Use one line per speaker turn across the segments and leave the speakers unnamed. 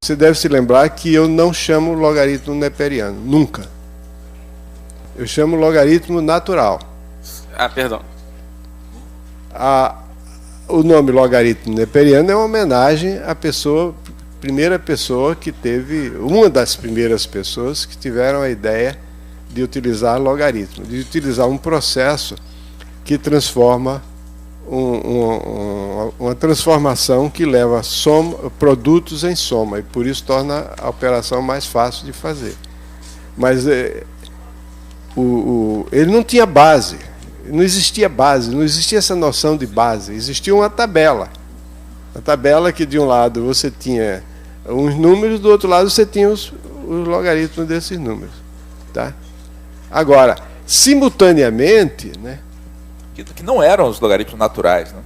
Você deve se lembrar que eu não chamo logaritmo neperiano, nunca. Eu chamo logaritmo natural.
Ah, perdão.
O nome logaritmo neperiano é uma homenagem à primeira pessoa que teve, uma das primeiras pessoas que tiveram a ideia de utilizar logaritmo, de utilizar um processo que transforma uma transformação que leva produtos em soma, e por isso torna a operação mais fácil de fazer. Mas ele não tinha base, não existia base, não existia essa noção de base, existia uma tabela. A tabela que de um lado você tinha uns números, do outro lado você tinha os logaritmos desses números. Tá? Agora, simultaneamente, né,
que não eram os logaritmos naturais, né?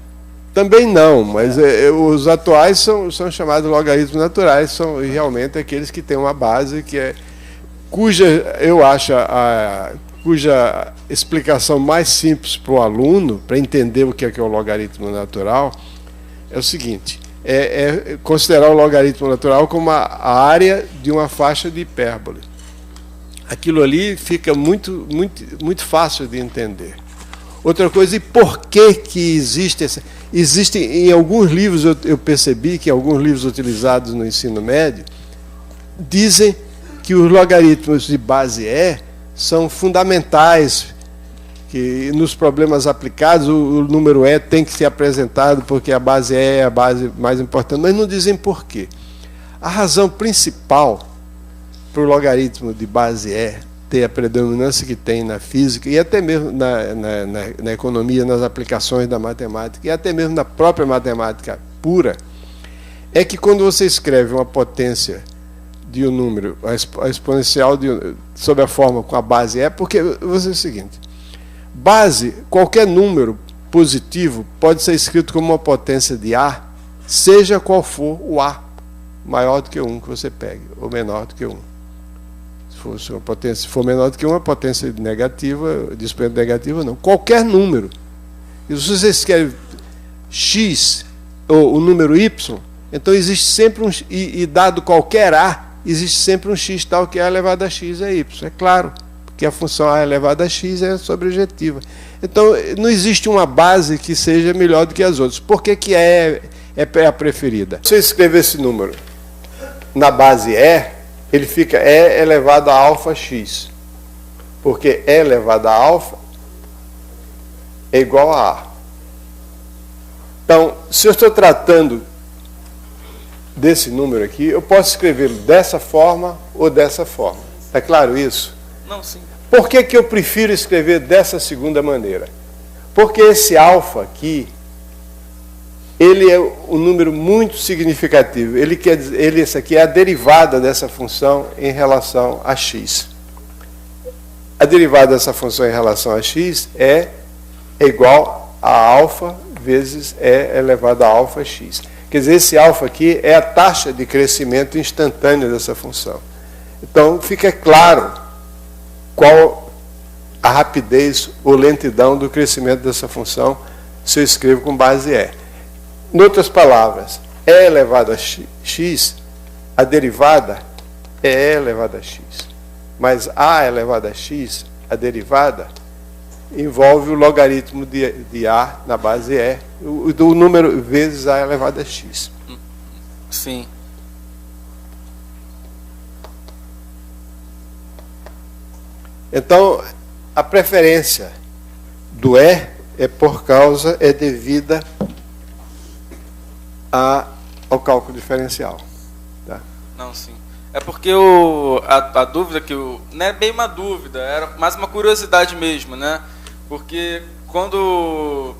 Também não, mas os atuais são chamados logaritmos naturais, são realmente aqueles que têm uma base cuja explicação mais simples para o aluno, para entender o que é o logaritmo natural, é o seguinte: considerar o logaritmo natural como a área de uma faixa de hipérbole. Aquilo ali fica muito fácil de entender. Outra coisa, e por que existe essa... Existem, em alguns livros, eu percebi que alguns livros utilizados no ensino médio dizem que os logaritmos de base E são fundamentais, que nos problemas aplicados o número E tem que ser apresentado porque a base E é a base mais importante, mas não dizem por quê. A razão principal para o logaritmo de base E ter a predominância que tem na física, e até mesmo na economia, nas aplicações da matemática, e até mesmo na própria matemática pura, é que quando você escreve uma potência de um número, a exponencial sob a forma com a base E, porque você é o seguinte: base, qualquer número positivo pode ser escrito como uma potência de A, seja qual for o A, maior do que 1 que você pegue, ou menor do que 1. Se for menor do que uma potência negativa, de expoente negativa, não. Qualquer número. E se você escreve x, ou o número y, então existe sempre e dado qualquer a, existe sempre um x tal que a elevado a x é y. É claro, porque a função a elevado a x é sobrejetiva. Então, não existe uma base que seja melhor do que as outras. Por que é a preferida? Se você escrever esse número na base E, ele fica E elevado a alfa x, porque E elevado a alfa é igual a A. Então, se eu estou tratando desse número aqui, eu posso escrevê-lo dessa forma ou dessa forma. Está claro isso?
Não, sim.
Por que eu prefiro escrever dessa segunda maneira? Porque esse alfa aqui, ele é um número muito significativo. Esse aqui é a derivada dessa função em relação a x. A derivada dessa função em relação a x é igual a alfa vezes E elevado a alfa x. Quer dizer, esse alfa aqui é a taxa de crescimento instantânea dessa função. Então, fica claro qual a rapidez ou lentidão do crescimento dessa função se eu escrevo com base E. Em outras palavras, E elevado a x, a derivada é E elevado a x. Mas A elevado a x, a derivada, envolve o logaritmo de A na base E, do número vezes A elevado a x.
Sim.
Então, a preferência do E é devida ao cálculo diferencial. Tá?
Não, sim. É porque a dúvida não é bem uma dúvida, era mais uma curiosidade mesmo, né? Porque quando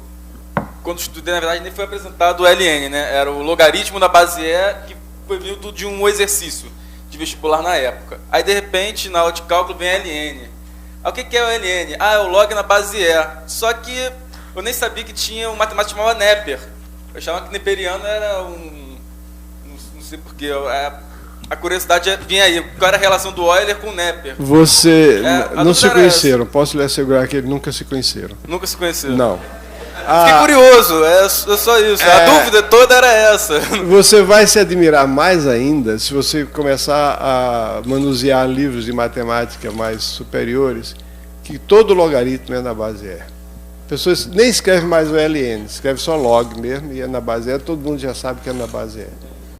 estudei, na verdade, nem foi apresentado o LN, né? Era o logaritmo da base E, que foi vindo de um exercício de vestibular na época. Aí, de repente, na aula de cálculo vem LN. Aí, o que é o LN? Ah, é o log na base E. Só que eu nem sabia que tinha um matemático chamado Neper. Eu achava que neperiano era não sei porquê. A curiosidade vinha aí. Qual era a relação do Euler com o Neper?
Não se conheceram. Posso lhe assegurar que eles nunca se conheceram.
Nunca se conheceram?
Não.
Fiquei curioso, é só isso. A dúvida toda era essa.
Você vai se admirar mais ainda se você começar a manusear livros de matemática mais superiores, que todo logaritmo é na base E. Pessoas nem escrevem mais o LN, escreve só log mesmo, e é na base E, todo mundo já sabe que é na base E.